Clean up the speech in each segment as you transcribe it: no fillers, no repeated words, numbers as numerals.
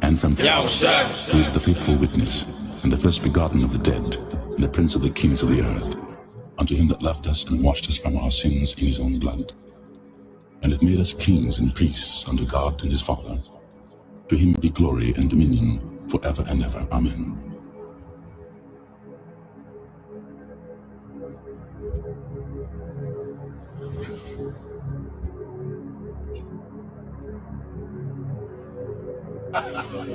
and from Yahusha, who is the faithful witness, and the first begotten of the dead, and the prince of the kings of the earth, unto him that loved us and washed us from our sins in his own blood, and hath made us kings and priests unto God and his Father. To him be glory and dominion forever and ever. Amen.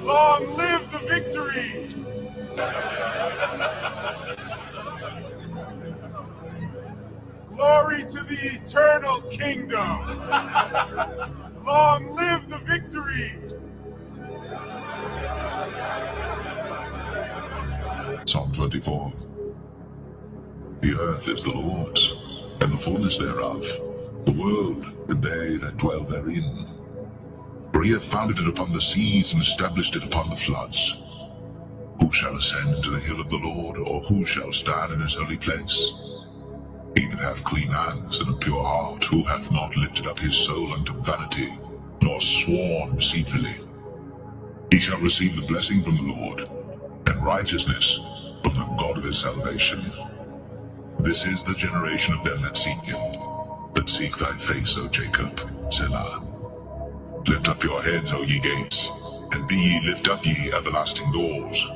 Long live the victory! Glory to the eternal kingdom! Long live the victory! Psalm 24. The earth is the Lord's, and the fullness thereof, the world, and they that dwell therein. For he hath founded it upon the seas, and established it upon the floods. Who shall ascend into the hill of the Lord, or who shall stand in his holy place? He that hath clean hands and a pure heart, who hath not lifted up his soul unto vanity, nor sworn deceitfully. He shall receive the blessing from the Lord, and righteousness from the God of his salvation. This is the generation of them that seek him, that seek thy face, O Jacob. Selah. Lift up your heads, O ye gates, and be ye lift up, ye everlasting doors,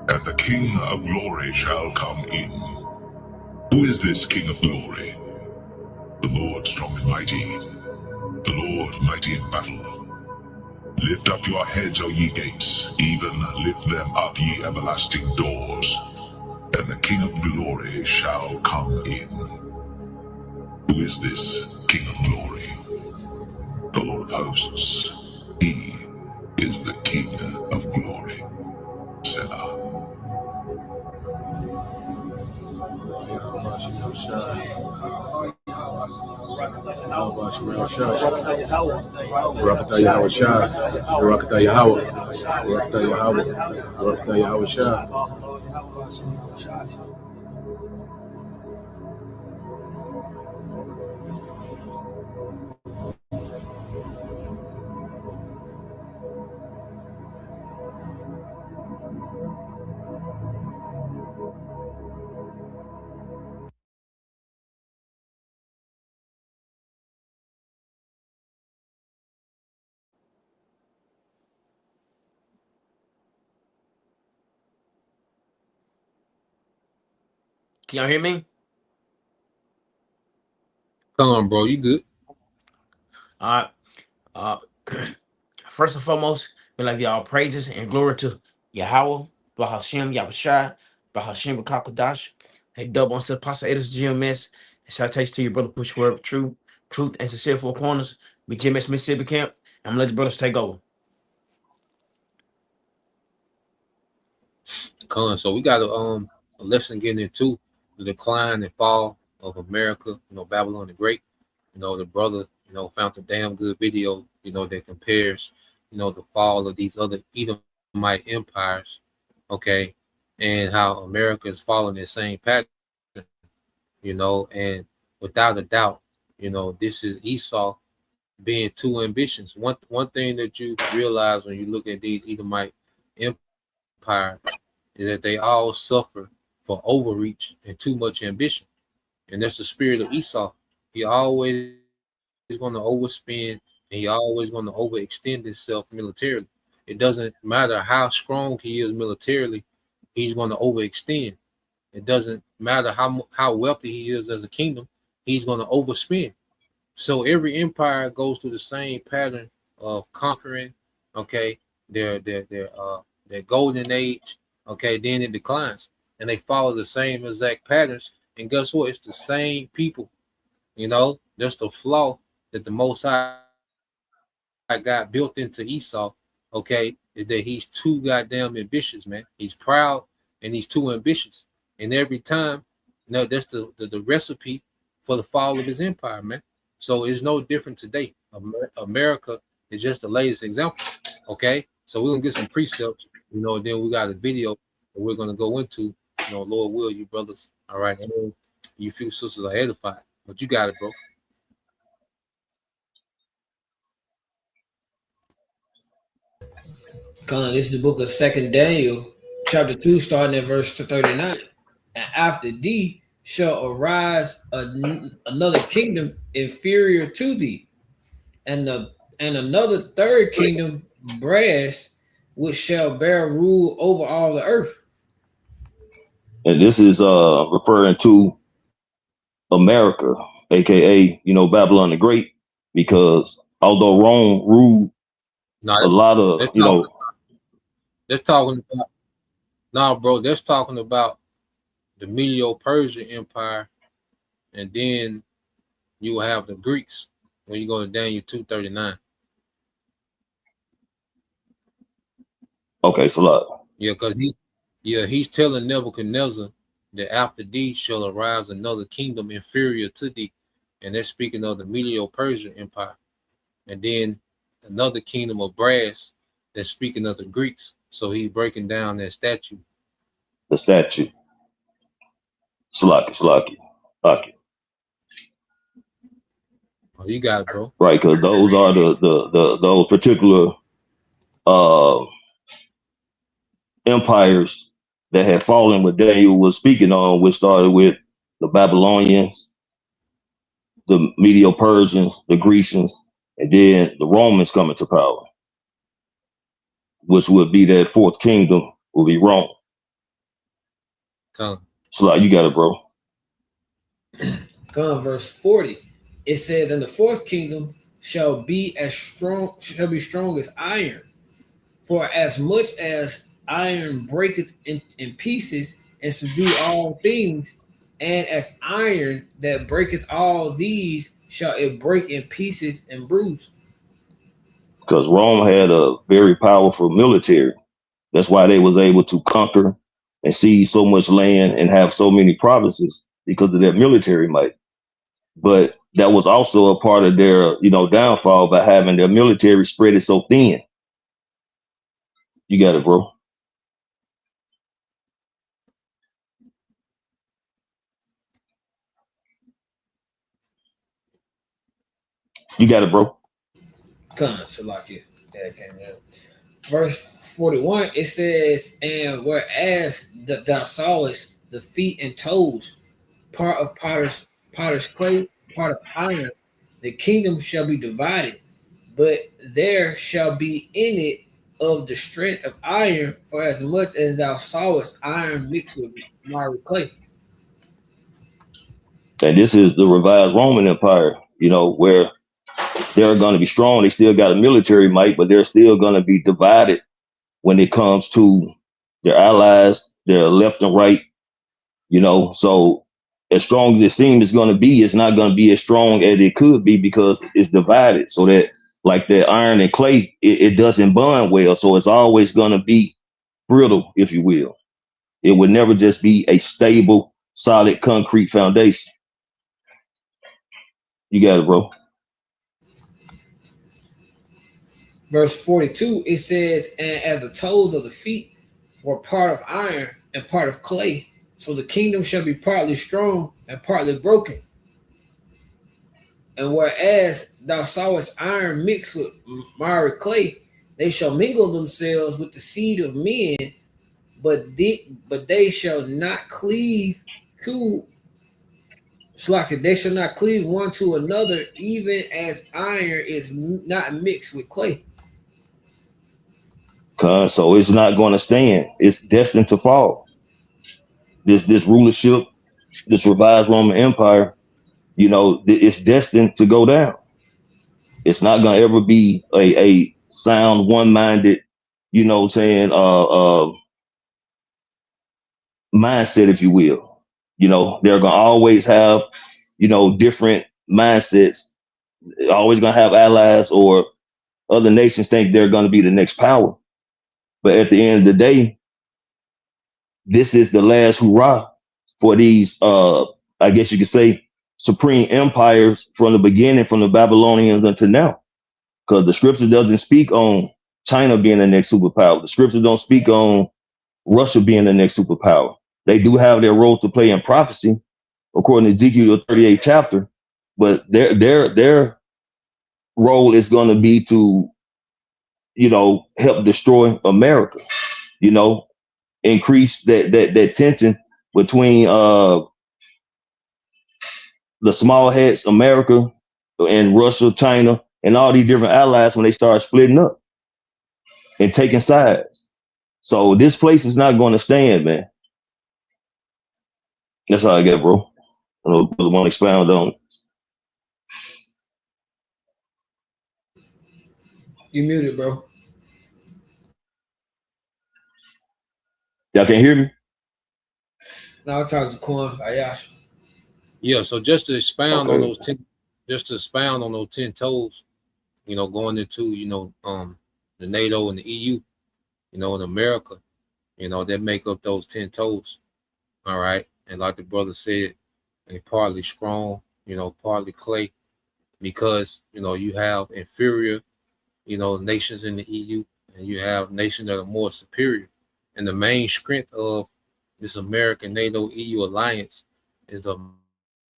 and the King of glory shall come in. Who is this King of glory? The Lord strong and mighty, the Lord mighty in battle. Lift up your heads, O ye gates, even lift them up, ye everlasting doors, and the King of glory shall come in. Who is this King of glory? The Lord of hosts. He is the King of glory. Selah. Can y'all hear me? Come on, bro. You good? All right. First and foremost, we like y'all praises and glory to Yahweh, Bahashem, Yahushua, Bahashem, Kakadash. Hey, double on Pastor Edis GMS. And salutations to your brother, push word of truth, and sincere four corners. We GMS Mississippi Camp. I'm gonna let the brothers take over. Come on. So we got a lesson getting into the decline and fall of America. Babylon the Great. The brother, found a damn good video, that compares, the fall of these other Edomite empires, okay, and how America is following the same pattern, and without a doubt, this is Esau being too ambitious. One thing that you realize when you look at these Edomite empire is that they all suffer for overreach and too much ambition, and that's the spirit of Esau. He always is going to overspend, and he always going to overextend himself militarily. It doesn't matter how strong he is militarily, he's going to overextend. It doesn't matter how wealthy he is as a kingdom, he's going to overspend. So every empire goes through the same pattern of conquering, okay, their golden age, okay, then it declines. And they follow the same exact patterns. And guess what? It's the same people. That's the flaw that the Most High got built into Esau, okay, is that he's too goddamn ambitious, man. He's proud and he's too ambitious. And every time, that's the recipe for the fall of his empire, man. So it's no different today. America is just the latest example, okay? So we're going to get some precepts, and then we got a video that we're going to go into, Lord will, you brothers, all right? And you few sisters are edified, but you got it, bro. This is the book of 2nd Daniel, chapter 2, starting at verse 39. And after thee shall arise another kingdom inferior to thee, and another third kingdom, brass, which shall bear rule over all the earth. And this is referring to America, aka Babylon the Great, because although Rome ruled a lot of that's talking about bro, that's talking about the Medo-Persian Empire, and then you will have the Greeks when you go to Daniel 2:39. Okay, so look. Yeah, because he's telling Nebuchadnezzar that after thee shall arise another kingdom inferior to thee, and that's speaking of the Medo-Persian Empire, and then another kingdom of brass that's speaking of the Greeks. So he's breaking down that statue. The statue. Slaki. Oh, you got it, bro. Right, because those are those particular empires that had fallen, what Daniel was speaking on, which started with the Babylonians, the Medo-Persians, the Grecians, and then the Romans coming to power, which would be that fourth kingdom, will be Rome. So you got it, bro. Verse 40. It says, and the fourth kingdom shall be strong as iron, for as much as iron breaketh in pieces and subdue all things, and as iron that breaketh all these shall it break in pieces and bruise. Because Rome had a very powerful military. That's why they was able to conquer and seize so much land and have so many provinces, because of their military might. But that was also a part of their, downfall by having their military spread it so thin. You got it, bro. You got it, bro. Verse 41, it says, and whereas thou sawest the feet and toes, part of potter's clay, part of iron, the kingdom shall be divided, but there shall be in it of the strength of iron, for as much as thou sawest iron mixed with miry clay. And this is the revised Roman Empire, where they're going to be strong. They still got a military might, but they're still going to be divided when it comes to their allies, their left and right, So as strong as it seems it's going to be, it's not going to be as strong as it could be because it's divided. So that, like the iron and clay, it doesn't bond well. So it's always going to be brittle, if you will. It would never just be a stable, solid concrete foundation. You got it, bro. Verse 42, it says, and as the toes of the feet were part of iron and part of clay, so the kingdom shall be partly strong and partly broken. And whereas thou sawest iron mixed with miry clay, they shall mingle themselves with the seed of men, but they shall not cleave to. They shall not cleave one to another, even as iron is not mixed with clay. So it's not going to stand. It's destined to fall. This rulership, this revised Roman Empire, it's destined to go down. It's not going to ever be a sound, one-minded, mindset, if you will. They're going to always have, different mindsets. They're always going to have allies, or other nations think they're going to be the next power. But at the end of the day, this is the last hurrah for these, I guess you could say, supreme empires from the beginning, from the Babylonians until now. Because the scripture doesn't speak on China being the next superpower. The scriptures don't speak on Russia being the next superpower. They do have their role to play in prophecy, according to Ezekiel 38th chapter, but their role is going to be to, help destroy America, increase that tension between the small heads, America and Russia, China, and all these different allies when they start splitting up and taking sides. So this place is not going to stand, man. That's all I get, bro. I don't want to expound on it. You muted, bro. Y'all can hear me? Now I'll talk to Quan Ayash. Yeah, so just to expound on Okay. those 10 toes, going into, the NATO and the EU, and America, that make up those 10 toes. All right. And like the brother said, they partly strong, partly clay, because, you have inferior, nations in the EU, and you have nations that are more superior. And the main strength of this American NATO EU alliance is the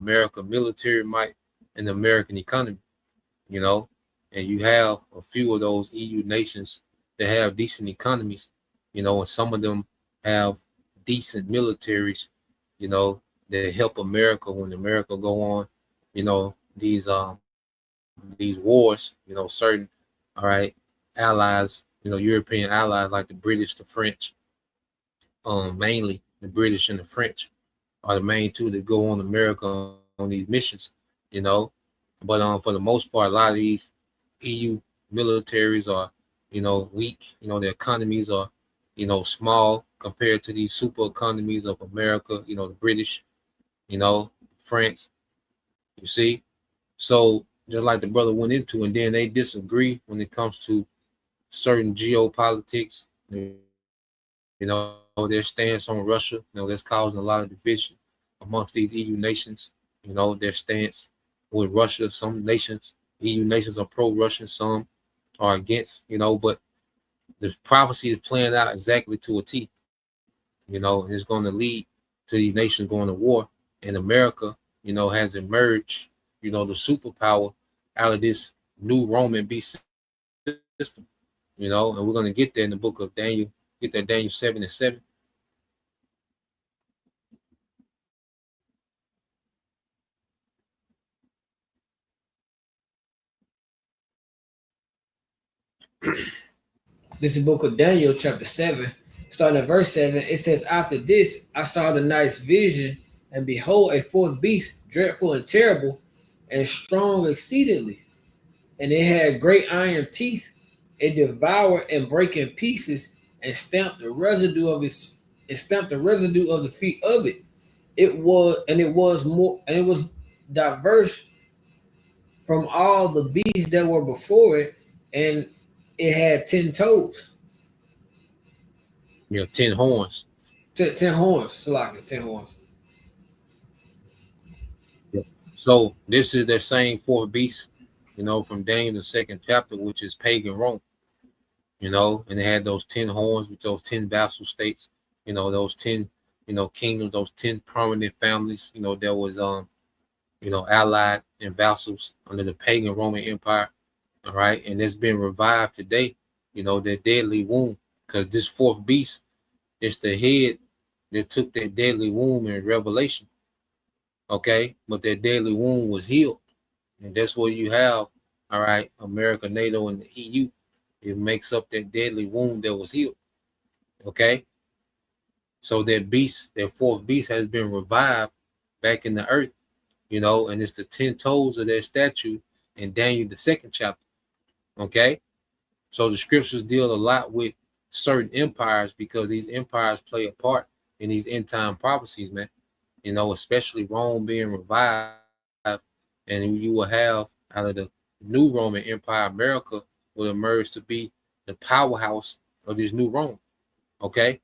American military might and the American economy, and you have a few of those EU nations that have decent economies, and some of them have decent militaries, that help America when America go on, these wars, certain, all right, allies, European allies like the British, the French, mainly the British and the French are the main two that go on America on these missions, but for the most part, a lot of these EU militaries are, weak, their economies are, small compared to these super economies of America, the British, France, you see. So just like the brother went into, and then they disagree when it comes to certain geopolitics, their stance on Russia, that's causing a lot of division amongst these EU nations, their stance with Russia. Some nations, EU nations, are pro-Russian, some are against, but the prophecy is playing out exactly to a T, and it's going to lead to these nations going to war. And America, has emerged, the superpower out of this new Roman beast system, and we're going to get there in the book of Daniel, get that Daniel 7:7. This is the book of Daniel, chapter 7, starting at verse 7. It says, "After this, I saw the night's vision, and behold, a fourth beast, dreadful and terrible, and strong exceedingly. And it had great iron teeth. It devoured and brake in pieces, and stamped the residue of the feet of it. It was diverse from all the beasts that were before it, and it had 10 toes." 10 horns. 10 horns. Salaka, 10 horns. So this is that same fourth beast, from Daniel the 2nd chapter, which is pagan Rome, and it had those 10 horns with those 10 vassal states, those 10, kingdoms, those 10 prominent families, that was, allied and vassals under the pagan Roman Empire. All right. And it's been revived today, that deadly wound, because this fourth beast, it's the head that took that deadly wound in Revelation. Okay. But that deadly wound was healed. And that's what you have. All right. America, NATO, and the EU. It makes up that deadly wound that was healed. Okay. So that beast, that fourth beast, has been revived back in the earth, and it's the 10 toes of that statue in Daniel the 2nd chapter. Okay. So the scriptures deal a lot with certain empires, because these empires play a part in these end time prophecies, man. Especially Rome being revived, and you will have out of the new Roman Empire, America will emerge to be the powerhouse of this new Rome. Okay.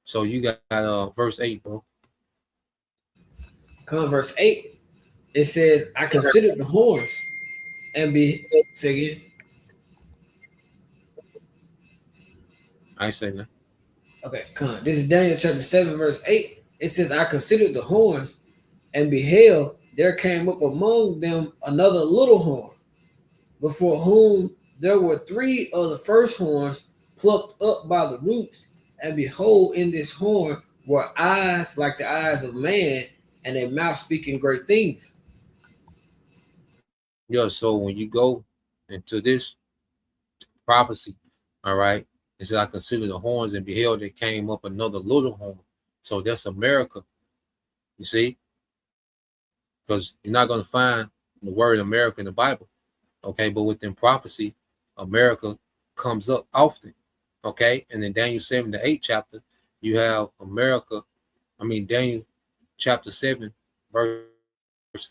So you got verse 8, bro. Come verse 8. It says, "I considered the horns and say again. I ain't saying that. Okay, come. This is Daniel chapter 7, verse 8. It says, "I considered the horns, and beheld, there came up among them another little horn, before whom there were 3 of the first horns plucked up by the roots, and behold, in this horn were eyes like the eyes of man, and a mouth speaking great things. Yeah, so when you go into this prophecy, all right, it says, I considered the horns and beheld there came up another little horn. So that's America, you see, because you're not going to find the word America in the Bible, okay? But within prophecy, America comes up often, okay? And in Daniel 7 to 8 chapter, you have America, Daniel chapter 7, verse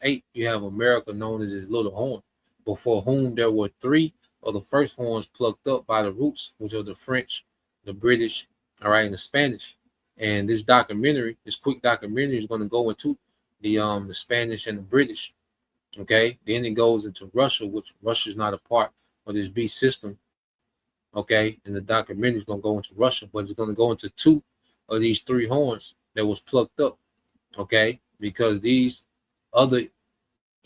8, you have America known as his little horn, before whom there were 3 of the first horns plucked up by the roots, which are the French, the British, all right, and the Spanish. And this documentary, this quick documentary, is going to go into the Spanish and the British. Okay, then it goes into Russia, which Russia is not a part of this beast system. Okay, and the documentary is going to go into Russia, but it's going to go into 2 of these 3 horns that was plucked up. Okay, because these other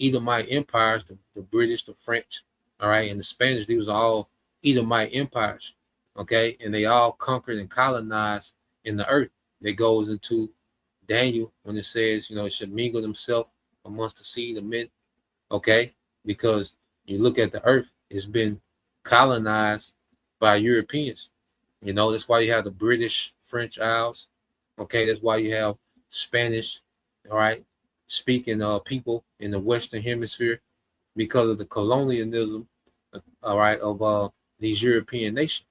Edomite empires, the British, the French, all right, and the Spanish, these are all Edomite empires. Okay, and they all conquered and colonized in the earth. That goes into Daniel when it says, it should mingle themselves amongst the seed of men. Okay, because you look at the earth, it's been colonized by Europeans. That's why you have the British, French Isles. Okay, that's why you have Spanish, all right, speaking people in the Western Hemisphere, because of the colonialism, all right, of these European nations.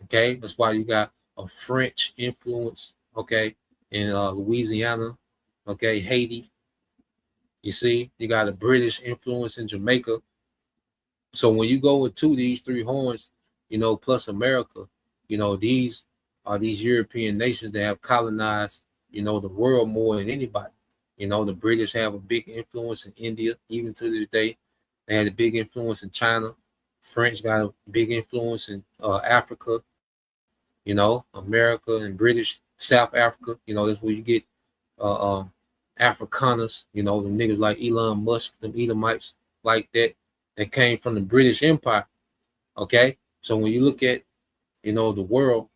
Okay, that's why you got a French influence, okay, in Louisiana, okay, Haiti. You see, you got a British influence in Jamaica. So when you go into these 3 horns, plus America, these are these European nations that have colonized, the world more than anybody. The British have a big influence in India, even to this day. They had a big influence in China. French got a big influence in Africa. America and British, South Africa, that's where you get Afrikaners, the niggas like Elon Musk, them Edomites like that came from the British Empire. Okay, so when you look at, the world,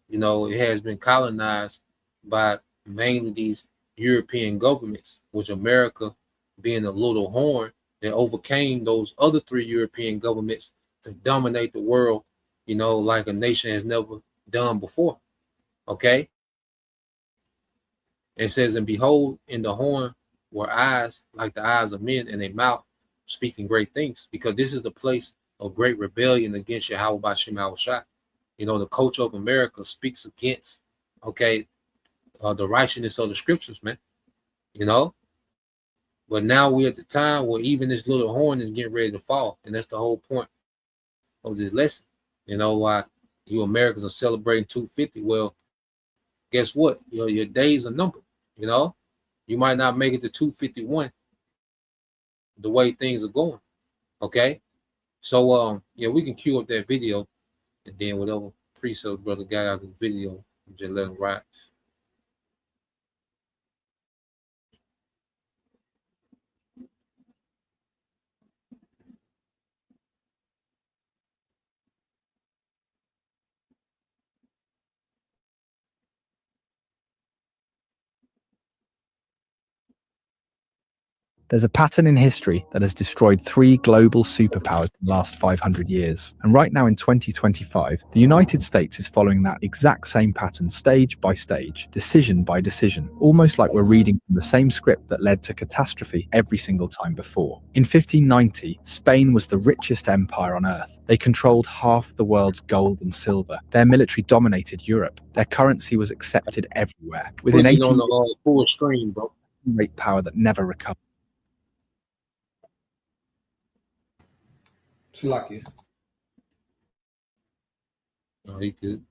it has been colonized by mainly these European governments, which America, being a little horn, that overcame those other 3 European governments to dominate the world, like a nation has never done before. Okay, it says, and behold, in the horn were eyes like the eyes of men, and a mouth speaking great things, because this is the place of great rebellion against Yahweh Bashim Al-Shai. The culture of America speaks against, okay, the righteousness of the scriptures, man. But now we're at the time where even this little horn is getting ready to fall, and that's the whole point of this lesson. Why you Americans are celebrating 250? Well, guess what? Your days are numbered. You might not make it to 251 the way things are going. Okay, so yeah, we can cue up that video, and then whatever preset brother got out of the video, just let him ride. There's a pattern in history that has destroyed 3 global superpowers in the last 500 years. And right now in 2025, the United States is following that exact same pattern stage by stage, decision by decision, almost like we're reading from the same script that led to catastrophe every single time before. In 1590, Spain was the richest empire on earth. They controlled half the world's gold and silver. Their military dominated Europe. Their currency was accepted everywhere. Within 18 on the full screen, bro. Great power that never recovered. Salakia. Oh, you good.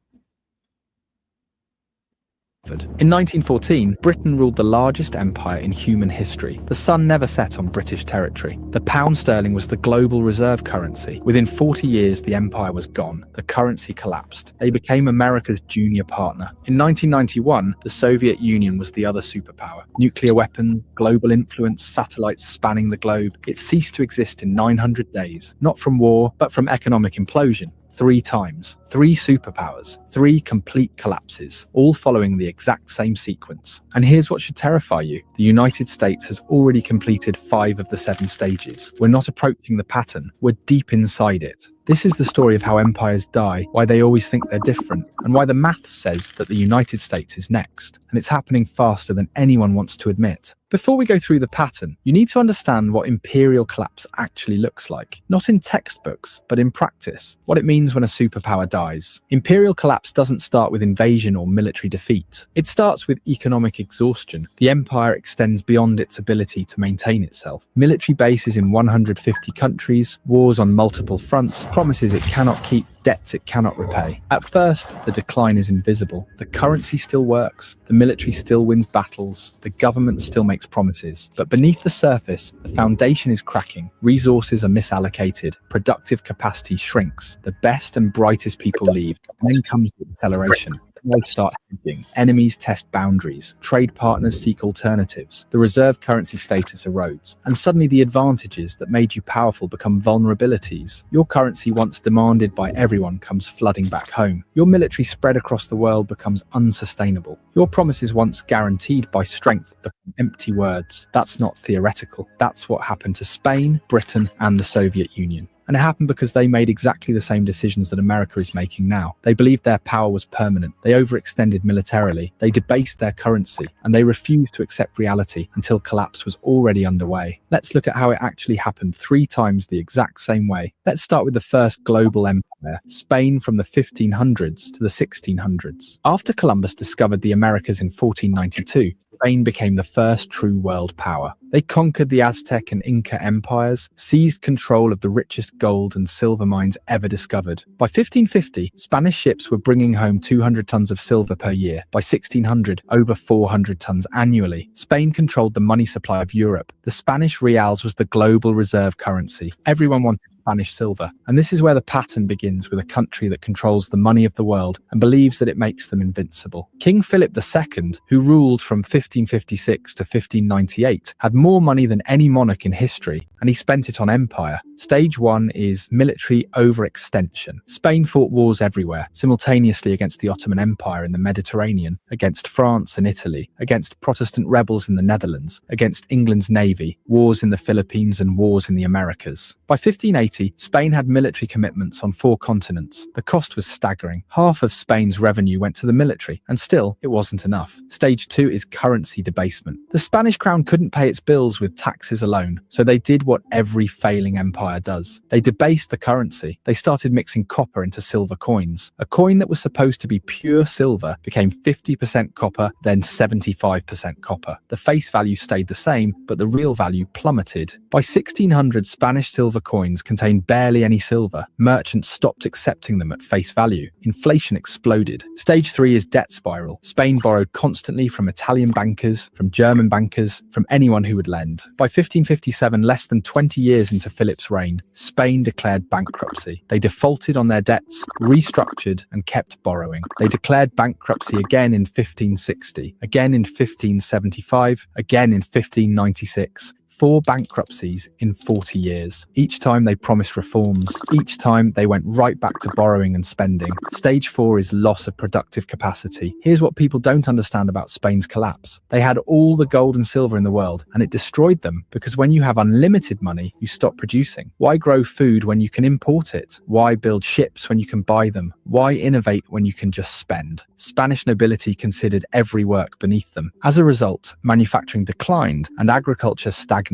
In 1914, Britain ruled the largest empire in human history. The sun never set on British territory. The pound sterling was the global reserve currency. Within 40 years, the empire was gone. The currency collapsed. They became America's junior partner. In 1991, the Soviet Union was the other superpower. Nuclear weapons, global influence, satellites spanning the globe. It ceased to exist in 900 days, not from war, but from economic implosion. 3 times, 3 superpowers, 3 complete collapses, all following the exact same sequence. And here's what should terrify you. The United States has already completed 5 of the 7 stages. We're not approaching the pattern, we're deep inside it. This is the story of how empires die, why they always think they're different, and why the math says that the United States is next. And it's happening faster than anyone wants to admit. Before we go through the pattern, you need to understand what imperial collapse actually looks like. Not in textbooks, but in practice. What it means when a superpower dies. Imperial collapse doesn't start with invasion or military defeat. It starts with economic exhaustion. The empire extends beyond its ability to maintain itself. Military bases in 150 countries, wars on multiple fronts, promises it cannot keep, debts it cannot repay. At first, the decline is invisible. The currency still works, the military still wins battles, the government still makes promises. But beneath the surface, the foundation is cracking, resources are misallocated, productive capacity shrinks, the best and brightest people leave, and then comes the acceleration. They start hedging. Enemies test boundaries. Trade partners seek alternatives. The reserve currency status erodes. And suddenly the advantages that made you powerful become vulnerabilities. Your currency, once demanded by everyone, comes flooding back home. Your military spread across the world becomes unsustainable. Your promises, once guaranteed by strength, become empty words. That's not theoretical. That's what happened to Spain, Britain, and the Soviet Union. And it happened because they made exactly the same decisions that America is making now. They believed their power was permanent. They overextended militarily. They debased their currency. And they refused to accept reality until collapse was already underway. Let's look at how it actually happened 3 times the exact same way. Let's start with the first global empire, Spain, from the 1500s to the 1600s. After Columbus discovered the Americas in 1492, Spain became the first true world power. They conquered the Aztec and Inca empires, seized control of the richest gold and silver mines ever discovered. By 1550, Spanish ships were bringing home 200 tons of silver per year. By 1600, over 400 tons annually. Spain controlled the money supply of Europe. The Spanish reals was the global reserve currency. Everyone wanted Spanish silver. And this is where the pattern begins, with a country that controls the money of the world and believes that it makes them invincible. King Philip II, who ruled from 1556 to 1598, had more money than any monarch in history, and he spent it on empire. Stage 1 is military overextension. Spain fought wars everywhere, simultaneously against the Ottoman Empire in the Mediterranean, against France and Italy, against Protestant rebels in the Netherlands, against England's navy, wars in the Philippines and wars in the Americas. By 1580, Spain had military commitments on 4 continents. The cost was staggering. Half of Spain's revenue went to the military, and still, it wasn't enough. Stage 2 is currency debasement. The Spanish crown couldn't pay its bills with taxes alone, so they did what every failing empire does. They debased the currency. They started mixing copper into silver coins. A coin that was supposed to be pure silver became 50% copper, then 75% copper. The face value stayed the same, but the real value plummeted. By 1600, Spanish silver coins contained barely any silver. Merchants stopped accepting them at face value. Inflation exploded. Stage 3 is debt spiral. Spain borrowed constantly from Italian bankers, from German bankers, from anyone who would lend. By 1557, less than 20 years into Philip's reign, Spain declared bankruptcy. They defaulted on their debts, restructured, and kept borrowing. They declared bankruptcy again in 1560, again in 1575, again in 1596. 4 bankruptcies in 40 years. Each time they promised reforms. Each time they went right back to borrowing and spending. Stage 4 is loss of productive capacity. Here's what people don't understand about Spain's collapse. They had all the gold and silver in the world, and it destroyed them, because when you have unlimited money, you stop producing. Why grow food when you can import it? Why build ships when you can buy them? Why innovate when you can just spend? Spanish nobility considered every work beneath them. As a result, manufacturing declined and agriculture stagnated.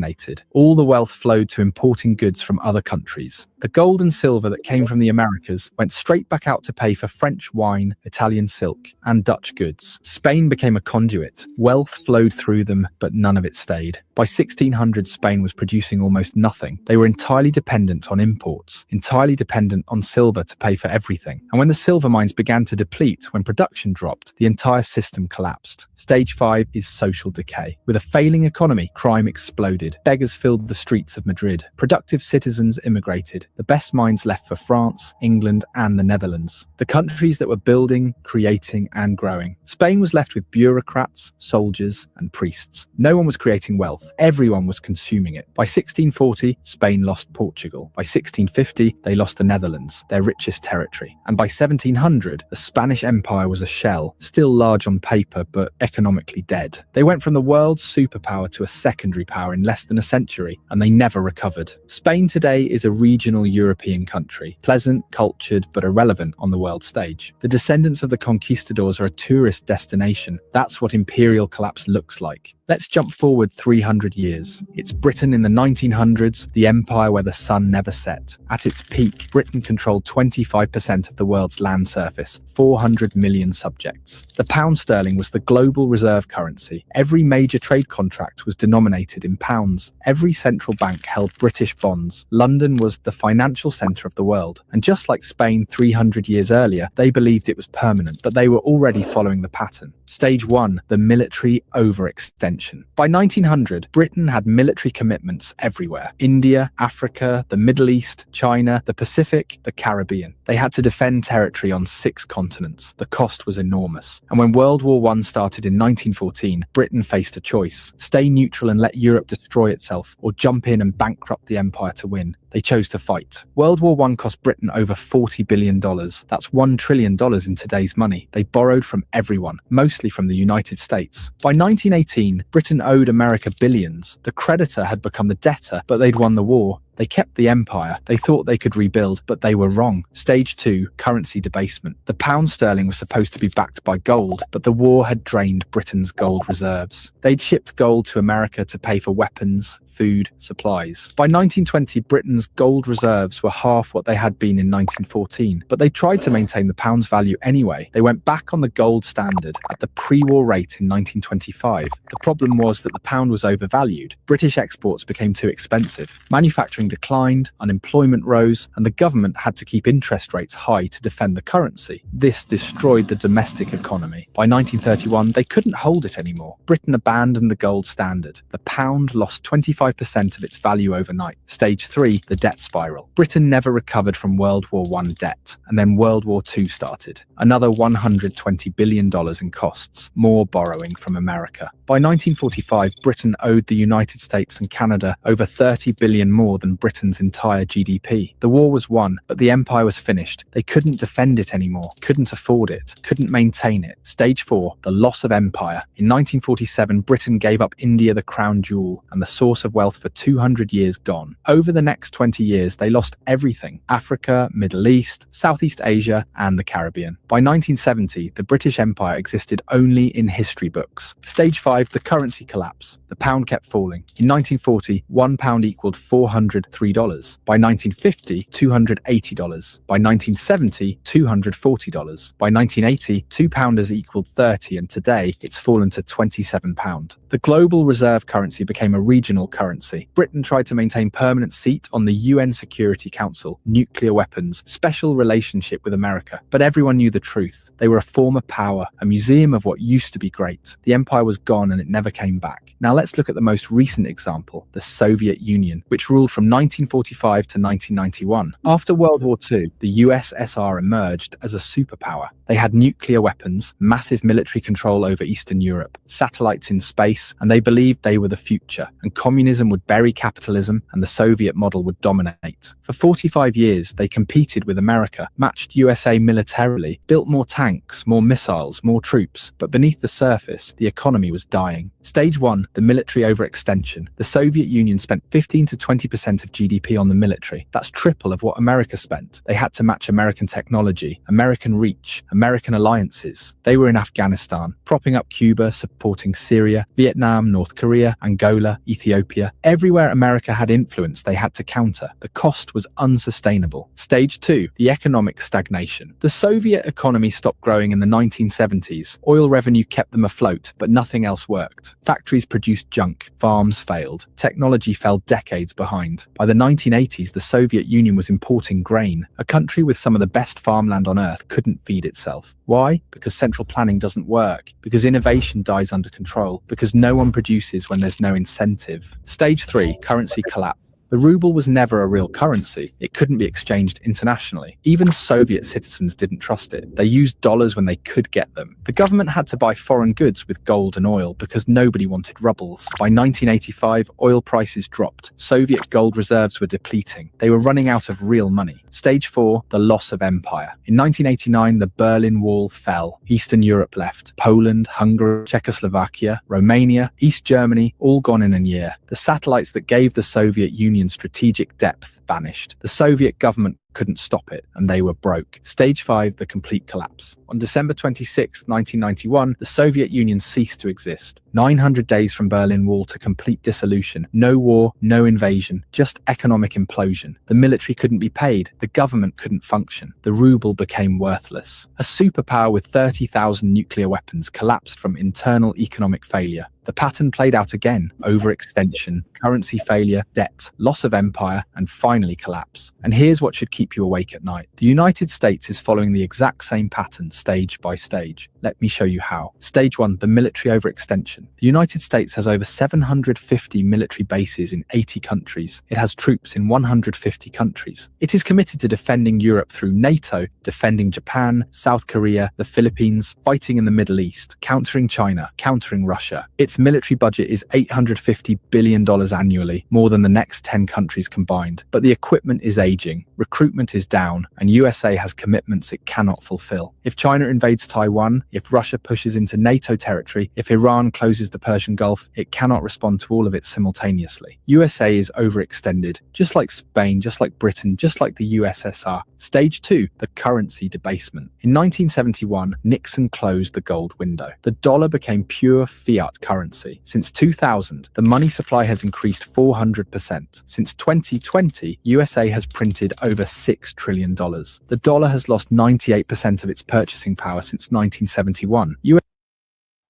All the wealth flowed to importing goods from other countries. The gold and silver that came from the Americas went straight back out to pay for French wine, Italian silk, and Dutch goods. Spain became a conduit. Wealth flowed through them, but none of it stayed. By 1600, Spain was producing almost nothing. They were entirely dependent on imports, entirely dependent on silver to pay for everything. And when the silver mines began to deplete, when production dropped, the entire system collapsed. Stage 5 is social decay. With a failing economy, crime exploded. Beggars filled the streets of Madrid. Productive citizens immigrated. The best minds left for France, England, and the Netherlands. The countries that were building, creating, and growing. Spain was left with bureaucrats, soldiers, and priests. No one was creating wealth. Everyone was consuming it. By 1640, Spain lost Portugal. By 1650, they lost the Netherlands, their richest territory. And by 1700, the Spanish Empire was a shell, still large on paper, but economically dead. They went from the world's superpower to a secondary power in less than a century, and they never recovered. Spain today is a regional European country, pleasant, cultured, but irrelevant on the world stage. The descendants of the conquistadors are a tourist destination. That's what imperial collapse looks like. Let's jump forward 300 years. It's Britain in the 1900s, the empire where the sun never set. At its peak, Britain controlled 25% of the world's land surface, 400 million subjects. The pound sterling was the global reserve currency. Every major trade contract was denominated in pounds. Every central bank held British bonds. London was the financial centre of the world. And just like Spain 300 years earlier, they believed it was permanent, but they were already following the pattern. Stage 1, the military overextension. By 1900, Britain had military commitments everywhere. India, Africa, the Middle East, China, the Pacific, the Caribbean. They had to defend territory on 6 continents. The cost was enormous. And when World War I started in 1914, Britain faced a choice: stay neutral and let Europe destroy itself, or jump in and bankrupt the empire to win. They chose to fight. World War I cost Britain over $40 billion. That's $1 trillion in today's money. They borrowed from everyone, mostly from the United States. By 1918, Britain owed America billions. The creditor had become the debtor, but they'd won the war. They kept the empire. They thought they could rebuild, but they were wrong. Stage 2, currency debasement. The pound sterling was supposed to be backed by gold, but the war had drained Britain's gold reserves. They'd shipped gold to America to pay for weapons, food, supplies. By 1920, Britain's gold reserves were half what they had been in 1914, but they tried to maintain the pound's value anyway. They went back on the gold standard at the pre-war rate in 1925. The problem was that the pound was overvalued. British exports became too expensive. Manufacturing declined, unemployment rose, and the government had to keep interest rates high to defend the currency. This destroyed the domestic economy. By 1931, they couldn't hold it anymore. Britain abandoned the gold standard. The pound lost 25% of its value overnight. Stage 3, the debt spiral. Britain never recovered from World War I debt, and then World War II started. Another $120 billion in costs, more borrowing from America. By 1945, Britain owed the United States and Canada over $30 billion more than Britain's entire GDP. The war was won, but the empire was finished. They couldn't defend it anymore, couldn't afford it, couldn't maintain it. Stage 4, the loss of empire. In 1947, Britain gave up India, the crown jewel, and the source of wealth for 200 years gone. Over the next 20 years, they lost everything: Africa, Middle East, Southeast Asia, and the Caribbean. By 1970, the British Empire existed only in history books. Stage 5, the currency collapse. The pound kept falling. In 1940, £1 equaled $403. By 1950, $280. By 1970, $240. By 1980, £2 equaled 30, and today it's fallen to £27. The global reserve currency became a regional currency. Britain tried to maintain permanent seat on the UN Security Council, nuclear weapons, special relationship with America. But everyone knew the truth. They were a former power, a museum of what used to be great. The empire was gone and it never came back. Now let's look at the most recent example, the Soviet Union, which ruled from 1945 to 1991. After World War II, the USSR emerged as a superpower. They had nuclear weapons, massive military control over Eastern Europe, satellites in space, and they believed they were the future, and communism would bury capitalism and the Soviet model would dominate. For 45 years, they competed with America, matched USA militarily, built more tanks, more missiles, more troops, but beneath the surface, the economy was dying. Stage 1, the military overextension. The Soviet Union spent 15 to 20% 5% of GDP on the military. That's triple of what America spent. They had to match American technology, American reach, American alliances. They were in Afghanistan, propping up Cuba, supporting Syria, Vietnam, North Korea, Angola, Ethiopia. Everywhere America had influence, they had to counter. The cost was unsustainable. Stage 2, the economic stagnation. The Soviet economy stopped growing in the 1970s. Oil revenue kept them afloat, but nothing else worked. Factories produced junk, farms failed, technology fell decades behind. By the 1980s, the Soviet Union was importing grain. A country with some of the best farmland on earth couldn't feed itself. Why? Because central planning doesn't work, because innovation dies under control, because no one produces when there's no incentive. Stage 3, currency collapse. The ruble was never a real currency. It couldn't be exchanged internationally. Even Soviet citizens didn't trust it. They used dollars when they could get them. The government had to buy foreign goods with gold and oil because nobody wanted rubles. By 1985, oil prices dropped. Soviet gold reserves were depleting. They were running out of real money. Stage 4, the loss of empire. In 1989, the Berlin Wall fell. Eastern Europe left. Poland, Hungary, Czechoslovakia, Romania, East Germany, all gone in a year. The satellites that gave the Soviet Union strategic depth vanished. The Soviet government couldn't stop it, and they were broke. Stage 5, the complete collapse. On December 26, 1991, the Soviet Union ceased to exist. 900 days from Berlin Wall to complete dissolution. No war, no invasion, just economic implosion. The military couldn't be paid. The government couldn't function. The ruble became worthless. A superpower with 30,000 nuclear weapons collapsed from internal economic failure. The pattern played out again: overextension, currency failure, debt, loss of empire, and finally collapse. And here's what should keep you awake at night. The United States is following the exact same pattern stage by stage. Let me show you how. Stage 1, the military overextension. The United States has over 750 military bases in 80 countries. It has troops in 150 countries. It is committed to defending Europe through NATO, defending Japan, South Korea, the Philippines, fighting in the Middle East, countering China, countering Russia. Its military budget is $850 billion annually, more than the next 10 countries combined. But the equipment is aging, recruitment is down, and USA has commitments it cannot fulfill. If China invades Taiwan, if Russia pushes into NATO territory, if Iran closes the Persian Gulf, it cannot respond to all of it simultaneously. USA is overextended, just like Spain, just like Britain, just like the USSR. Stage 2, the currency debasement. In 1971, Nixon closed the gold window. The dollar became pure fiat currency. Since 2000, the money supply has increased 400%. Since 2020, USA has printed over $6 trillion. The dollar has lost 98% of its purchasing power since 1971.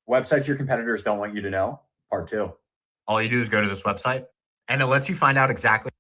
Websites your competitors don't want you to know. Part 2. All you do is go to this website, and it lets you find out exactly.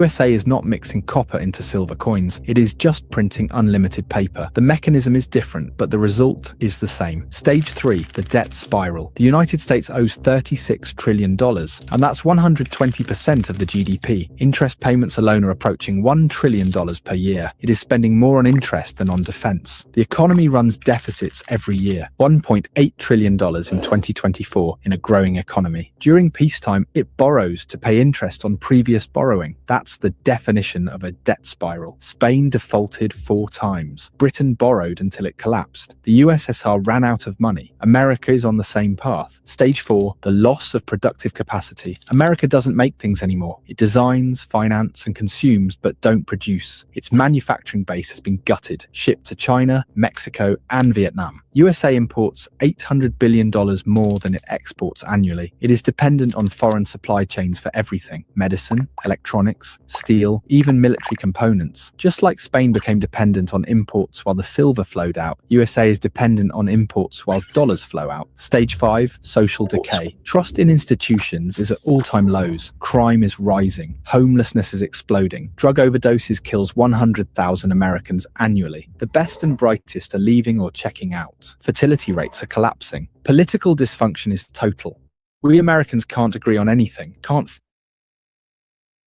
USA is not mixing copper into silver coins. It is just printing unlimited paper. The mechanism is different, but the result is the same. Stage 3, the debt spiral. The United States owes $36 trillion, and that's 120% of the GDP. Interest payments alone are approaching $1 trillion per year. It is spending more on interest than on defense. The economy runs deficits every year. $1.8 trillion in 2024 in a growing economy. During peacetime, it borrows to pay interest on previous borrowing. That's the definition of a debt spiral. Spain defaulted 4 times. Britain borrowed until it collapsed. The USSR ran out of money. America is on the same path. Stage 4, the loss of productive capacity. America doesn't make things anymore. It designs, finance, and consumes, but don't produce. Its manufacturing base has been gutted, shipped to China, Mexico, and Vietnam. USA imports $800 billion more than it exports annually. It is dependent on foreign supply chains for everything: medicine, electronics, steel, even military components. Just like Spain became dependent on imports while the silver flowed out, USA is dependent on imports while dollars flow out. Stage 5, social decay. Trust in institutions is at all-time lows. Crime is rising. Homelessness is exploding. Drug overdoses kills 100,000 Americans annually. The best and brightest are leaving or checking out. Fertility rates are collapsing. Political dysfunction is total. We Americans can't agree on anything, can't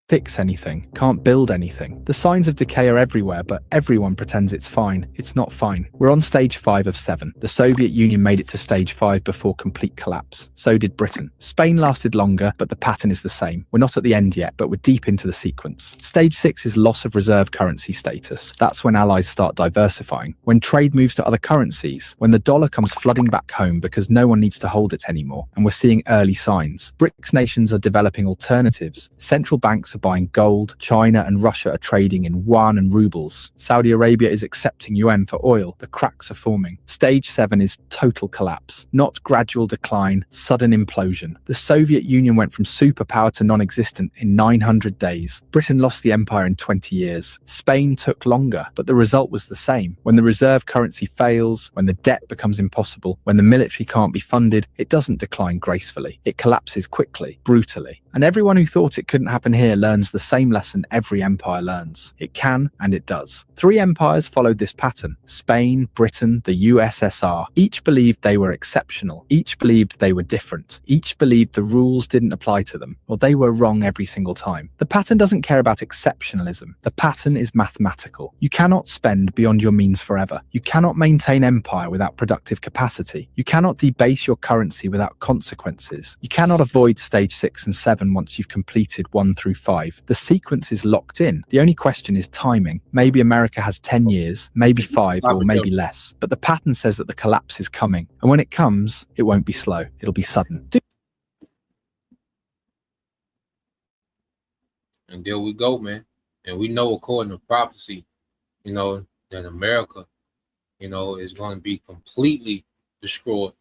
fix anything, can't build anything. The signs of decay are everywhere, but everyone pretends it's fine. It's not fine. We're on stage 5 of 7. The Soviet Union made it to stage 5 before complete collapse. So did Britain. Spain lasted longer, but the pattern is the same. We're not at the end yet, but we're deep into the sequence. Stage 6 is loss of reserve currency status. That's when allies start diversifying, when trade moves to other currencies, when the dollar comes flooding back home because no one needs to hold it anymore, and we're seeing early signs. BRICS nations are developing alternatives. Central banks banks are buying gold, China and Russia are trading in yuan and rubles, Saudi Arabia is accepting yuan for oil, the cracks are forming. Stage 7 is total collapse, not gradual decline, sudden implosion. The Soviet Union went from superpower to non-existent in 900 days. Britain lost the empire in 20 years. Spain took longer, but the result was the same. When the reserve currency fails, when the debt becomes impossible, when the military can't be funded, it doesn't decline gracefully. It collapses quickly, brutally. And everyone who thought it couldn't happen here learns the same lesson every empire learns. It can, and it does. 3 empires followed this pattern: Spain, Britain, the USSR. Each believed they were exceptional. Each believed they were different. Each believed the rules didn't apply to them, or they were wrong every single time. The pattern doesn't care about exceptionalism. The pattern is mathematical. You cannot spend beyond your means forever. You cannot maintain empire without productive capacity. You cannot debase your currency without consequences. You cannot avoid stage 6 and 7 once you've completed 1 through 5. The sequence is locked in. The only question is timing. Maybe America has 10 years, maybe 5, or maybe less. But the pattern says that the collapse is coming. And when it comes, it won't be slow. It'll be sudden. And there we go, man. And we know, according to prophecy, that America, is going to be completely destroyed.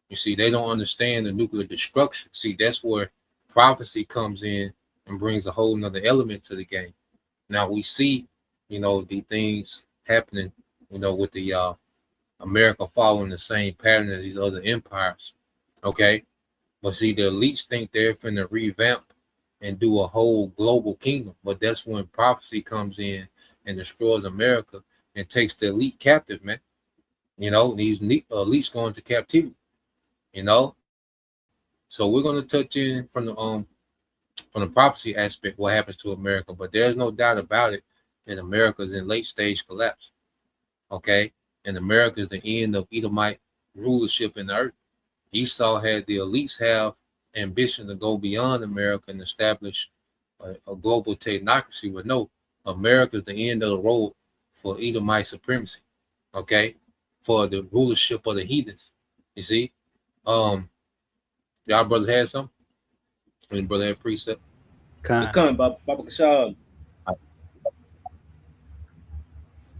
You see, they don't understand the nuclear destruction. See, that's where prophecy comes in and brings a whole nother element to the game. Now we see, the things happening, with the America following the same pattern as these other empires. Okay. But see, the elites think they're finna revamp and do a whole global kingdom. But that's when prophecy comes in and destroys America and takes the elite captive, man. These elites go into captivity. So we're going to touch in from the prophecy aspect what happens to America, but there's no doubt about it that America is in late stage collapse. Okay, and America is the end of Edomite rulership in the earth. Esau had the elites have ambition to go beyond America and establish a global technocracy, but no, America is the end of the road for Edomite supremacy. Okay, for the rulership of the heathens. You see. Y'all brothers had something? Any brother had precept? Come, Baba Kashab.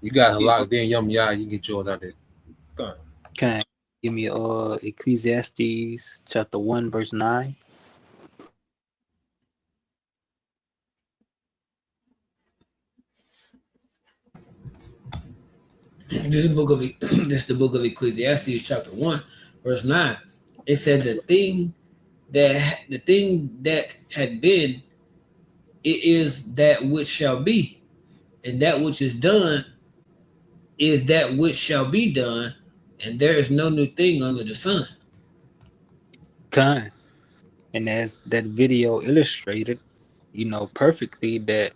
You got a locked in, Yum Ya. You get yours out there. Come. Can give me Ecclesiastes chapter 1 verse 9. This is the book of Ecclesiastes chapter 1 verse 9. It said the thing that had been, it is that which shall be, and that which is done is that which shall be done, and there is no new thing under the sun. Kind. And as that video illustrated, perfectly, that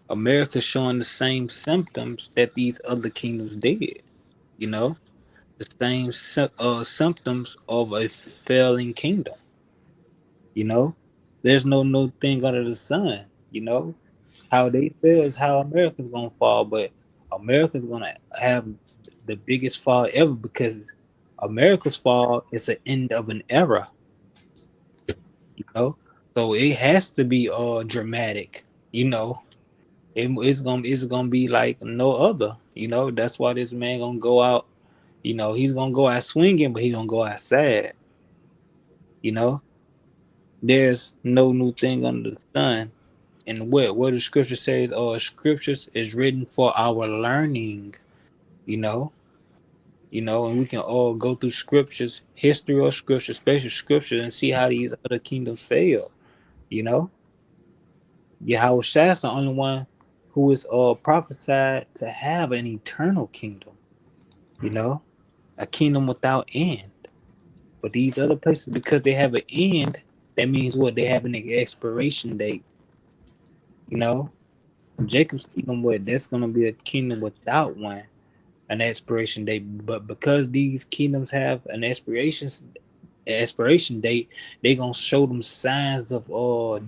America's showing the same symptoms that these other kingdoms did. The same symptoms of a failing kingdom. There's no new thing under the sun. How they feel is how America's gonna fall, but America's gonna have the biggest fall ever, because America's fall is the end of an era. So it has to be dramatic. It's gonna be like no other. That's why this man gonna go out. He's gonna go out swinging, but he's gonna go out sad. There's no new thing under the sun. And what the scripture says, scriptures is written for our learning, and we can all go through scriptures, history or scripture, special scriptures, and see how these other kingdoms fail. Yahweh Shai is the only one who is prophesied to have an eternal kingdom, a kingdom without end. But these other places, because they have an end, that means what? They have an expiration date. Jacob's kingdom, that's going to be a kingdom without an expiration date. But because these kingdoms have an expiration date, they're going to show them signs of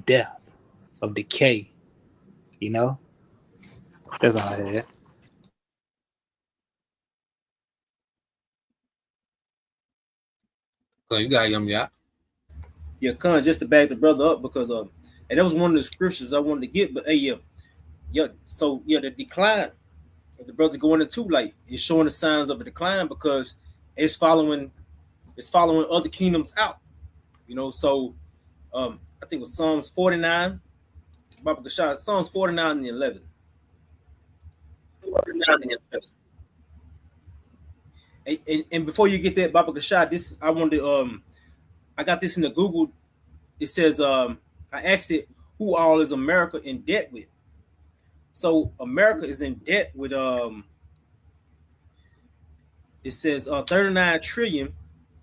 death, of decay. That's all I had. So you got Yum Ya. Yeah, Khan, just to back the brother up, because And that was one of the scriptures I wanted to get. But hey, so the decline of the brother going into like it's showing the signs of a decline because it's following other kingdoms out. So I think it was Psalms 49. Baba Kashad, Psalms 49 and 11. 49 and 11. And before you get that, Baba Kashad, this I wanted to I got this in the Google. It says I asked it, who all is America in debt with? So America is in debt with it says 39 trillion.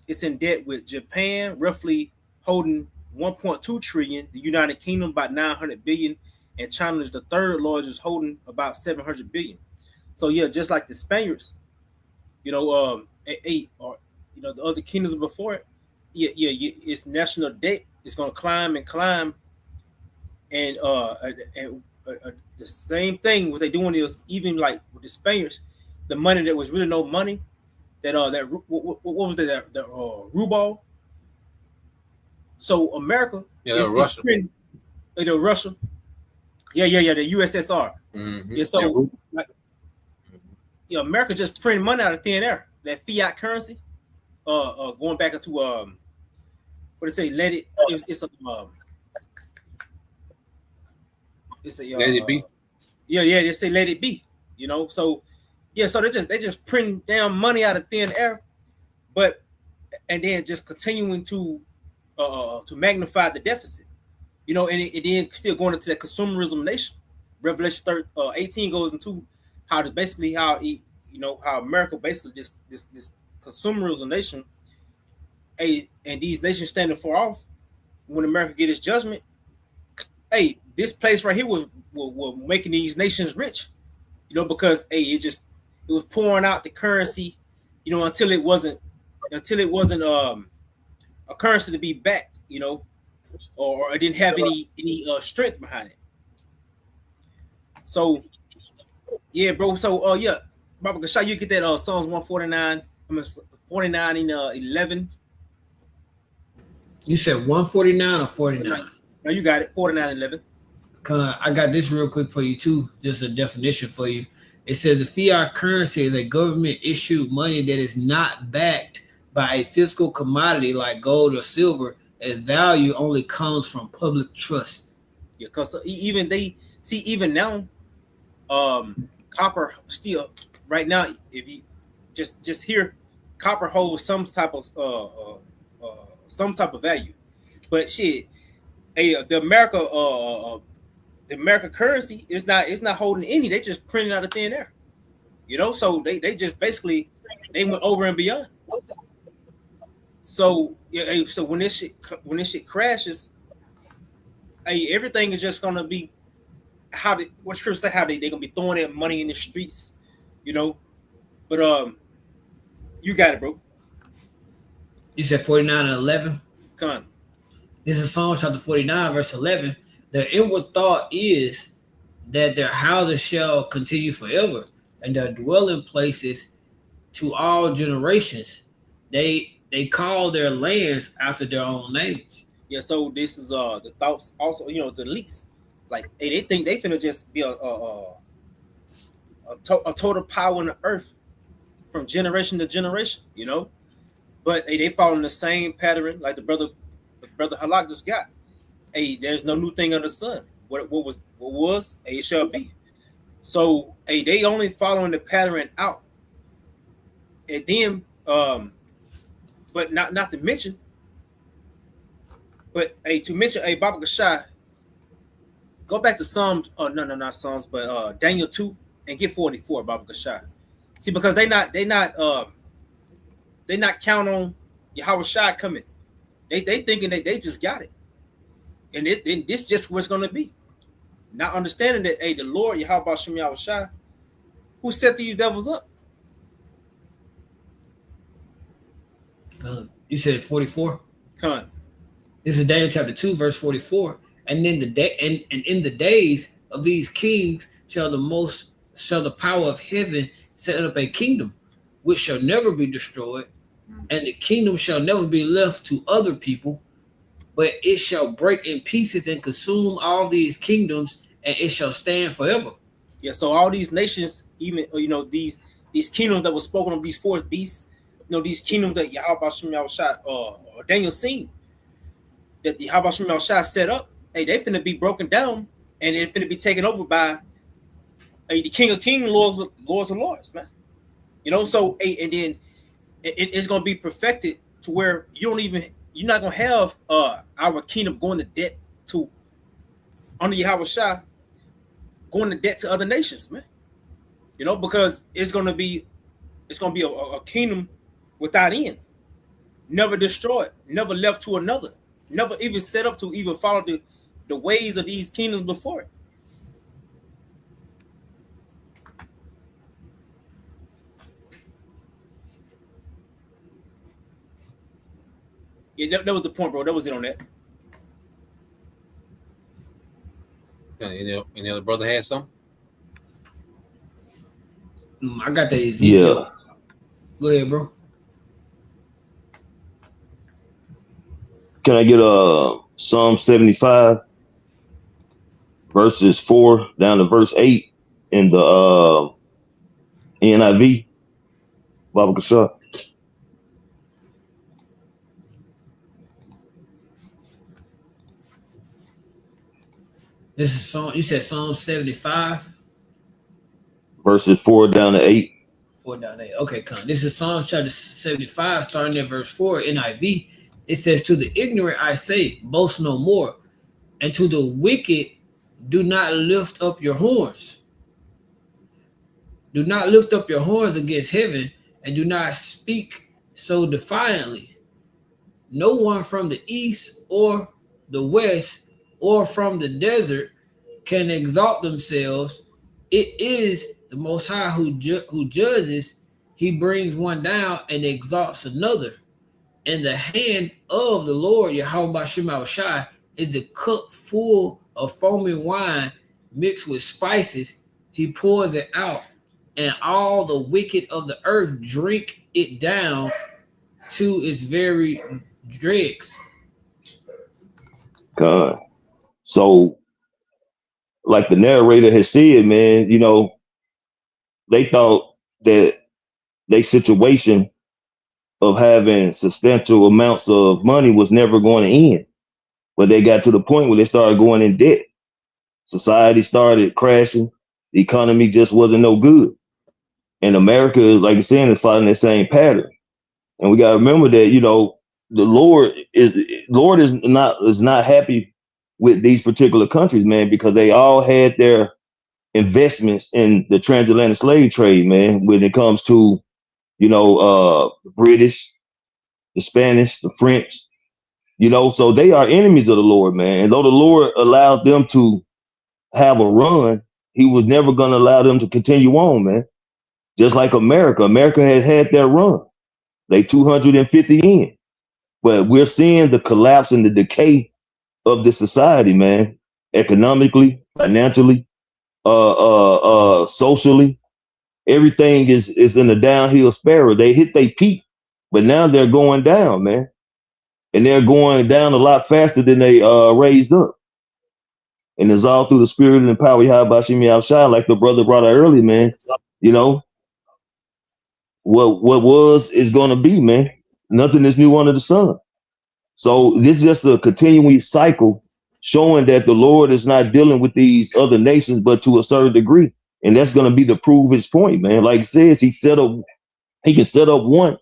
It's in debt with Japan, roughly holding 1.2 trillion, the United Kingdom about 900 billion, and China is the third largest, holding about 700 billion. So yeah, just like the Spaniards, the other kingdoms before it, its national debt is going to climb and climb, and the same thing what they're doing is even like with the Spaniards, the money that was really no money, that what was that ruble. So America is Russia. Russia. Yeah, the USSR. Mm-hmm. Yeah, so America just printing money out of thin air. That fiat currency, going back into what they say, let it be. They say let it be. So so they just printing down money out of thin air, and then just continuing to magnify the deficit, and it then still going into that consumerism nation. Revelation 18 goes into how America basically this consumerism nation, and these nations standing far off. When America get its judgment, this place right here was making these nations rich, because it was pouring out the currency, until it wasn't a currency to be backed, or it didn't have any strength behind it. So yeah, bro. So Baba Kashad, you get that Psalms 149. 49 and 11. You said 149 or 49? No, you got it. 49 and 11. I got this real quick for you too. Just a definition for you. It says the fiat currency is a government issued money that is not backed by a physical commodity like gold or silver, and value only comes from public trust. Yeah, because even now, copper still right now, if you just hear, copper holds some type of value, but shit, the America currency is not holding any. They just printing out of thin air, So they just basically they went over and beyond. So so when this shit crashes, everything is just gonna be what scripture say how they gonna be throwing their money in the streets, But you got it, bro. You said 49 and 11. Come on. This is Psalm chapter 49, verse 11. Their inward thought is that their houses shall continue forever, and their dwelling places to all generations. They call their lands after their own names. Yeah, so this is the thoughts also, the elites. Like they think they finna just be a total power on the earth from generation to generation, But they following the same pattern like the brother Halak just got. There's no new thing under the sun. What was, it shall be. So they only following the pattern out. And then but not to mention, but to mention Baba Kashad, go back to Psalms, not Psalms, but Daniel 2 and get 44, Baba Kashad. See, because they not count on Yahweh Shai coming. They thinking they just got it. And this just what's gonna be. Not understanding that the Lord Yahweh Shem Yahweh Shai, who set these devils up. You said 44? Come on. This is Daniel chapter 2, verse 44. And in the days of these kings shall the power of heaven set up a kingdom which shall never be destroyed, and the kingdom shall never be left to other people, but it shall break in pieces and consume all these kingdoms, and it shall stand forever. Yeah, so all these nations, even these kingdoms that were spoken of, these fourth beasts, these kingdoms that Yahweh Shem Yahushua or Daniel seen, that the Yahweh Shem Yahushua set up, hey, they finna be broken down, and they're finna be taken over by the King of Kings, Lords of Lords, man. So and then it's gonna be perfected to where you're not gonna have our kingdom going to debt to under Yahweh Shah, going to debt to other nations, man. Because it's gonna be a kingdom without end, never destroyed, never left to another, never even set up to even follow the ways of these kingdoms before it. Yeah, that was the point, bro. That was it on that. Any other brother had something? I got that Ezekiel. Yeah. Go ahead, bro. Can I get Psalm 75 verses 4 down to verse 8 in the NIV? Baba Kasha. This is Psalm. You said Psalm 75, verses 4 down to 8. 4 down to 8. Okay, come. This is Psalm chapter 75, starting at verse 4, NIV. It says, "To the ignorant I say, boast no more, and to the wicked, do not lift up your horns. Do not lift up your horns against heaven, and do not speak so defiantly. No one from the east or the west or from the desert can exalt themselves. It is the Most High who judges. He brings one down and exalts another. And the hand of the Lord, Yahweh Shem Shai, is a cup full of foaming wine mixed with spices. He pours it out, and all the wicked of the earth drink it down to its very dregs." God. So, like the narrator has said, man, they thought that their situation of having substantial amounts of money was never going to end. But they got to the point where they started going in debt. Society started crashing. The economy just wasn't no good. And America, like you're saying, is following that same pattern. And we got to remember that, the Lord is not happy with these particular countries, man, because they all had their investments in the transatlantic slave trade, man, when it comes to, the British, the Spanish, the French, so they are enemies of the Lord, man. And though the Lord allowed them to have a run, he was never going to allow them to continue on, man. Just like America has had their run. They 250 in. But we're seeing the collapse and the decay of this society, man. Economically, financially, socially. Everything is in a downhill spiral. They hit their peak, but now they're going down, man. And they're going down a lot faster than they raised up. And it's all through the spirit and the power of Yahweh Shem Yahushua, like the brother brought out earlier, man. What was is going to be, man. Nothing is new under the sun. So this is just a continuing cycle showing that the Lord is not dealing with these other nations, but to a certain degree. And that's going to be to prove his point, man. Like it says, he can set up one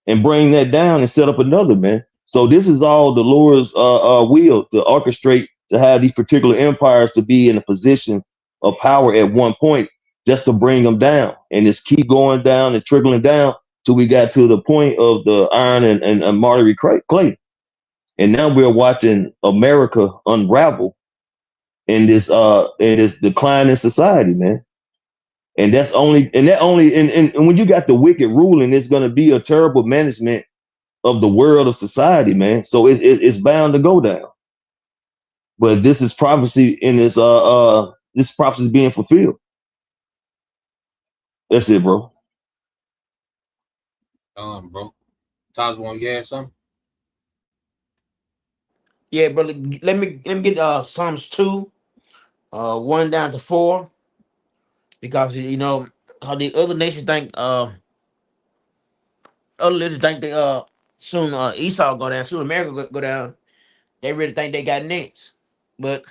and bring that down and set up another, man. So this is all the Lord's will to orchestrate, to have these particular empires to be in a position of power at one point, just to bring them down. And just keep going down and trickling down till we got to the point of the iron and Martyr clay. And now we're watching America unravel in this declining society, man. And when you got the wicked ruling, it's going to be a terrible management of the world of society, man. So it's bound to go down. But this is prophecy, and this prophecy is being fulfilled. That's it, bro. Bro. Tazwan, you had something? Yeah, brother. Let me get Psalms 2, 1 down to 4, because how the other nations think other nations think they soon Esau go down, soon America go down. They really think they got next, but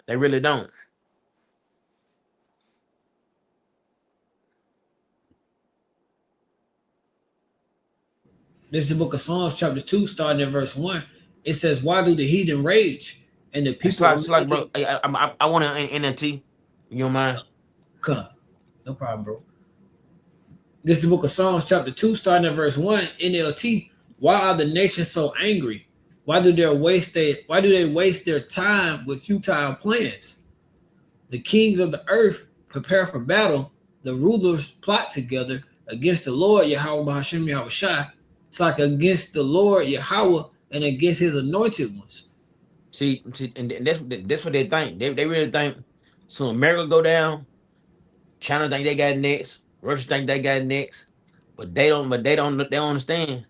they really don't. This is the book of Psalms, chapter 2, starting at verse 1. It says, why do the heathen rage and the It's people like, bro. imagine? I want an NLT. You don't mind? Come, no problem, bro. This is the book of Psalms, chapter 2, starting at verse 1, NLT. Why are the nations so angry? Why do they waste their time with futile plans? The kings of the earth prepare for battle. The rulers plot together against the Lord Yahweh Bahashim Yahweh Shai. It's like against the Lord Yahweh and against his anointed ones. See, and that's what they think. They really think so America go down, China think they got next, Russia think they got next, but they don't understand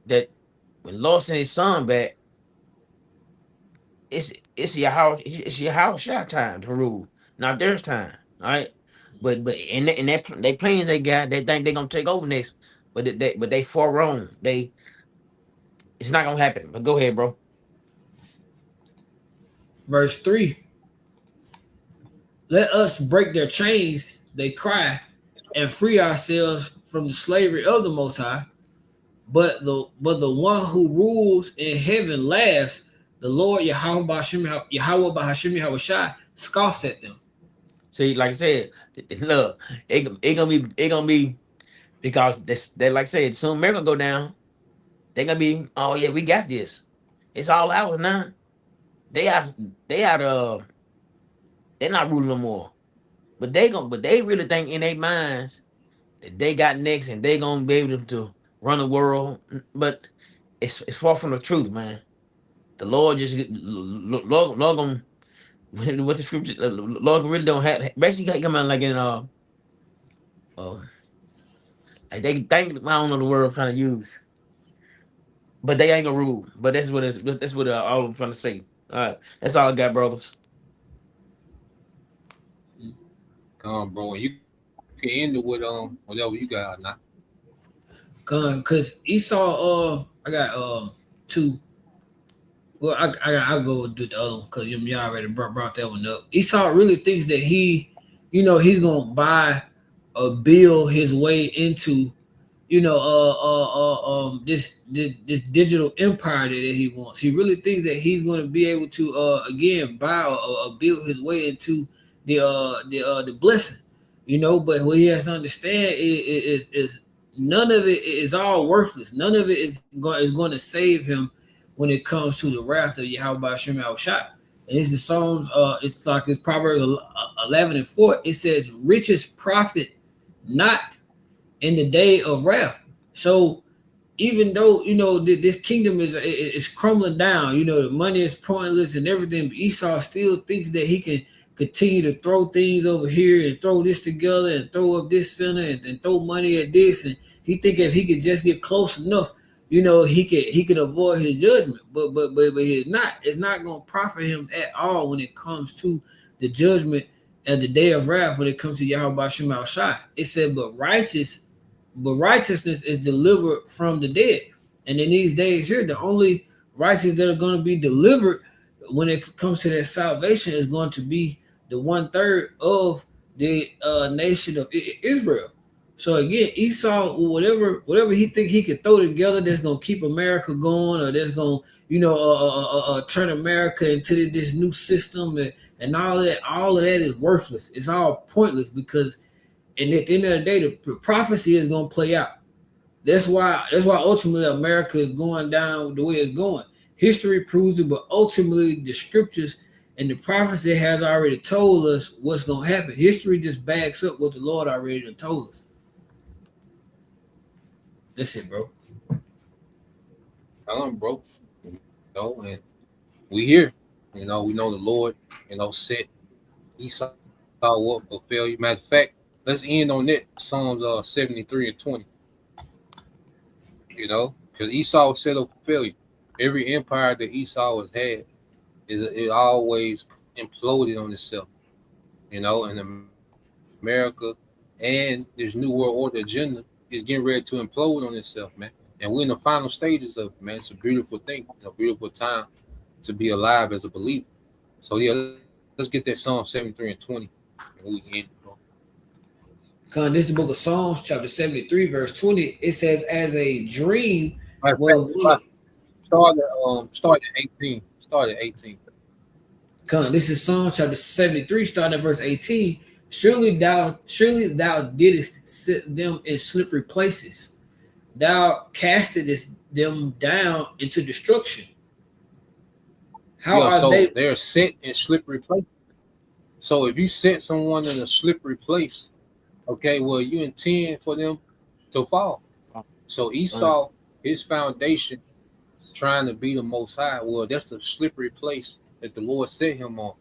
that when Lord sent his son back, it's your house shot time to rule, not theirs time. All right. But in that they plans they got, they think they're gonna take over next, but they far wrong. It's not gonna happen. But go ahead, bro. Verse 3. Let us break their chains, they cry, and free ourselves from the slavery of the Most High. But the one who rules in heaven laughs. The Lord Yahweh Bahashim Yahweh Shai scoffs at them. See, like I said, look, it gonna be because they like I said, soon America go down. They gonna be, oh yeah, we got this. It's all ours now. They're not ruling no more. But they really think in their minds that they got next and they gonna be able to run the world. But it's far from the truth, man. The Lord just Lord gonna what the scripture Lord really don't have basically come out like in like they think I don't know the word I'm trying to use. But they ain't gonna rule. But that's what all I'm trying to say. All right, that's all I got, brothers. Bro, you can end it with whatever you got now. Cause Esau, I got two. Well, I'll go do the other one because you already brought that one up. Esau really thinks that he's gonna buy or build his way into, this digital empire that he wants. He really thinks that he's going to be able to again buy or build his way into the blessing, But what he has to understand is none of it is all worthless. None of it is going to save him when it comes to the wrath of Yahweh Ba'ashem Yahweh Shai. And it's the Psalms, it's Proverbs 11:4. It says, riches profit not in the day of wrath. So even though, this kingdom is crumbling down, the money is pointless and everything, but Esau still thinks that he can continue to throw things over here and throw this together and throw up this center and throw money at this. And he think if he could just get close enough, he could avoid his judgment, but it's not going to profit him at all when it comes to the judgment and the day of wrath. When it comes to Yahweh Ba'ashem Yahweh Shai, it said, but righteousness is delivered from the dead. And in these days here, the only righteous that are going to be delivered when it comes to that salvation is going to be the 1/3 of the nation of Israel. So again, Esau, whatever he think he could throw together that's gonna keep America going, or that's gonna, turn America into this new system and all of that is worthless. It's all pointless because, and at the end of the day, the prophecy is gonna play out. That's why ultimately America is going down the way it's going. History proves it, but ultimately the scriptures and the prophecy has already told us what's gonna happen. History just backs up what the Lord already told us. That's it, bro. Bro. And we here. We know the Lord, set Esau up for failure. Matter of fact, let's end on it. Psalms 73:20. Because Esau was set up for failure. Every empire that Esau has had it always imploded on itself, you know, and America and this new world order agenda is getting ready to implode on itself, man. And we're in the final stages of it, man. It's a beautiful thing, a beautiful time to be alive as a believer. So yeah, let's get that Psalm 73 and 20. And we end, bro. This is the book of Psalms, chapter 73, verse 20. It says, as a dream. Start at 18. Start at 18. This is Psalm chapter 73, starting at verse 18. Surely thou didst set them in slippery places. Thou castedest them down into destruction. How are they? They're set in slippery places. So if you set someone in a slippery place, okay, well, you intend for them to fall. So Esau, his foundation, trying to be the Most High, well, that's the slippery place that the Lord set him on.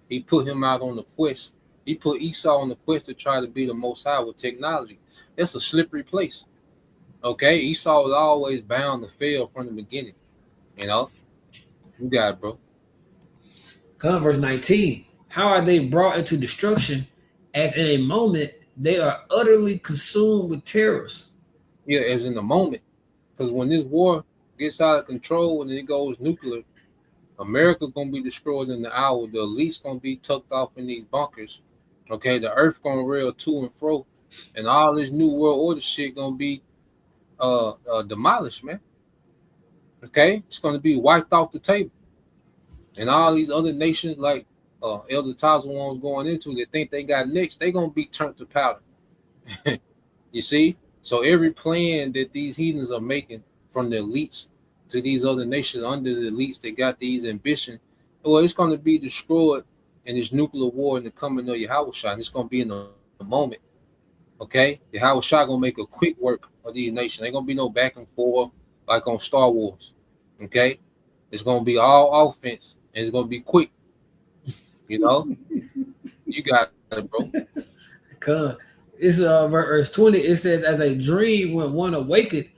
He put him out on the quest. He put Esau on the quest to try to be the Most High with technology. That's a slippery place. Okay, Esau was always bound to fail from the beginning. You know, you got it, bro. Verse 19. How are they brought into destruction, as in a moment they are utterly consumed with terrors? Yeah, as in the moment. Because when this war gets out of control and it goes nuclear, America gonna be destroyed in the hour. The elite's gonna be tucked off in these bunkers. Okay, the earth gonna rail to and fro, and all this new world order shit gonna be demolished, man. Okay, it's gonna be wiped off the table, and all these other nations like Elder Tazawon was going into that think they got next, they gonna be turned to powder. You see, so every plan that these heathens are making, from the elites to these other nations under the elites that got these ambition, well, it's going to be destroyed in this nuclear war in the coming of Yahushua. And it's going to be in the moment. Okay? Yahushua going to make a quick work of these nations. Ain't going to be no back and forth like on Star Wars. Okay? It's going to be all offense, and it's going to be quick. You know? You got it, bro. It's verse 20. It says, as a dream when one awaketh,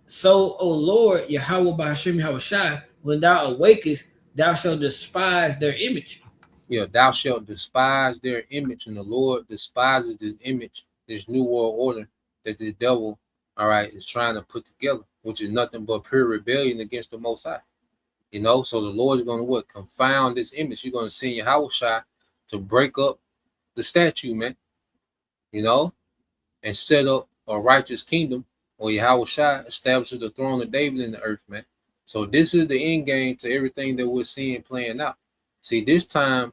so, O Lord, Yahweh B'Hashem Yahushai, when thou awakest, thou shalt despise their image. Yeah, thou shalt despise their image, and the Lord despises this image, this new world order that the devil, all right, is trying to put together, which is nothing but pure rebellion against the Most High. You know, so the Lord is going to what? Confound this image. You're going to send Yahushai to break up the statue, man. You know, and set up a righteous kingdom, or Yahushua establishes the throne of David in the earth, man. So this is the end game to everything that we're seeing playing out. See, this time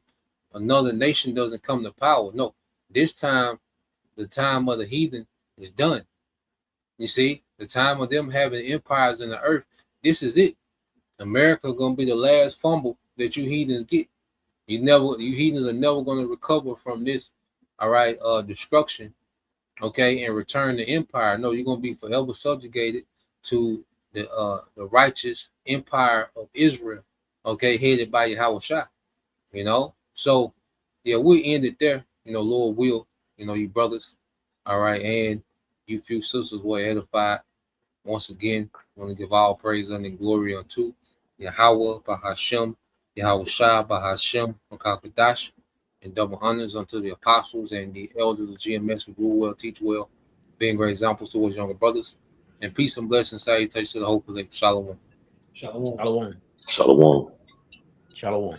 another nation doesn't come to power. No, this time the time of the heathen is done. You see, the time of them having empires in the earth, this is it. America gonna be the last fumble that you heathens get. You heathens are never gonna recover from this, all right, destruction. Okay, and return the empire. No, you're gonna be forever subjugated to the righteous empire of Israel. Okay, headed by Yahushua. You know, so yeah, we end it there. You know, Lord will. You know, you brothers, all right, and you few sisters were edified. Once again, I want to give all praise and glory unto Yahweh B'Hashem, Yahushua B'Hashem Makakadash. And double honors unto the apostles and the elders of GMS who rule well, teach well, being great examples towards younger brothers. And peace and blessings, salutations to the whole collective. Shalom. Shalom. Shalom. Shalom. Shalom.